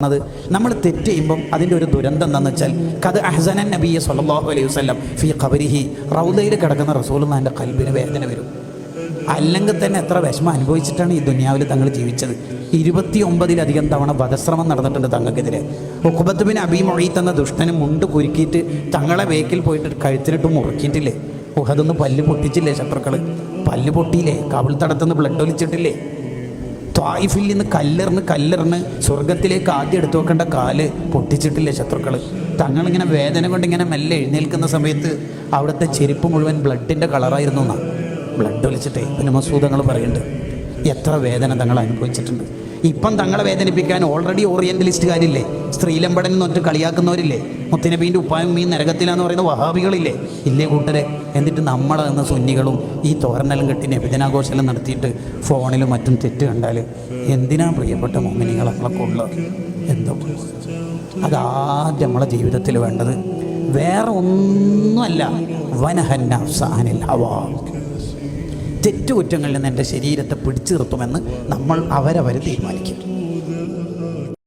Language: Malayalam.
അത് നമ്മൾ തെറ്റ് ചെയ്യുമ്പം അതിൻ്റെ ഒരു ദുരന്തം എന്താണെന്ന് വെച്ചാൽ കത് അഹ്സനൻ നബിയ സല്ലല്ലാഹു അലൈഹി വസല്ലം ഫീ ഖബരിഹി, റൗദയിൽ കിടക്കുന്ന റസൂലുള്ളാഹിൻ്റെ ഖൽബിന് വേദന വരും. അല്ലെങ്കിൽ തന്നെ എത്ര വിഷമം അനുഭവിച്ചിട്ടാണ് ഈ ദുനിയാവിൽ തങ്ങൾ ജീവിച്ചത്. 29 തവണ വധശ്രമം നടന്നിട്ടുണ്ട് തങ്ങൾക്കെതിരെ. ഉഖബത്ത് ബിൻ അബീ മുഈത്ത് എന്ന ദുഷ്ടന് മുണ്ട് കുരുക്കിയിട്ട് തങ്ങളെ വേക്കിൽ പോയിട്ട് കഴുത്തിനിട്ട് മുറുക്കിയിട്ടില്ലേ? ഉഹദൊന്ന് പല്ല് പൊട്ടിച്ചില്ലേ ശത്രുക്കൾ? പല്ല് പൊട്ടിയില്ലേ? കവിൾ തടത്തുനിന്ന് ബ്ലഡ് ഒലിച്ചിട്ടില്ലേ? ത്വായിഫിൽ നിന്ന് കല്ലെറിഞ്ഞ് സ്വർഗത്തിലേക്ക് ആദ്യം എടുത്തു വെക്കേണ്ട കാല് പൊട്ടിച്ചിട്ടില്ലേ ശത്രുക്കൾ? തങ്ങളിങ്ങനെ വേദന കൊണ്ട് ഇങ്ങനെ മെല്ലെ എഴുന്നേൽക്കുന്ന സമയത്ത് അവിടുത്തെ ചെരുപ്പ് മുഴുവൻ ബ്ലഡിൻ്റെ കളറായിരുന്നു എന്നാണ്. ബ്ലഡ് ഒലിച്ചിട്ടേ പിന്നെ മസൂദങ്ങൾ പറയുന്നുണ്ട് എത്ര വേദന തങ്ങൾ അനുഭവിച്ചിട്ടുണ്ട്. ഇപ്പം തങ്ങളെ വേദനിപ്പിക്കാൻ ഓൾറെഡി ഓറിയൻ്റലിസ്റ്റുകാരില്ലേ, സ്ത്രീലമ്പടൻ എന്ന് പറഞ്ഞിട്ട് കളിയാക്കുന്നവരില്ലേ, മുത്തനബീൻ്റെ ഉപ്പായും ഈ നരകത്തിലാന്ന് പറയുന്ന വഹാബികളില്ലേ, ഇല്ലേ കൂട്ടരെ? എന്നിട്ട് നമ്മളെന്ന സുന്നികളും ഈ തോരനെല്ലാം കെട്ടി നബിദിനാഘോഷമെല്ലാം നടത്തിയിട്ട് ഫോണിലും മറ്റും തെറ്റ് കണ്ടാൽ എന്തിനാ പ്രിയപ്പെട്ട മോമിനികൾ നമ്മളൊക്കെ ഉള്ളത്? എന്തോ അതാദ്യം നമ്മളെ ജീവിതത്തിൽ വേണ്ടത് വേറെ ഒന്നുമല്ല. വനഹന്നഫ്സഅനിൽ ഹവാ, തെറ്റുകുറ്റങ്ങളിൽ നിന്ന് എൻ്റെ ശരീരത്തെ പിടിച്ചു നിർത്തുമെന്ന് നമ്മൾ അവരവർ തീരുമാനിക്കും.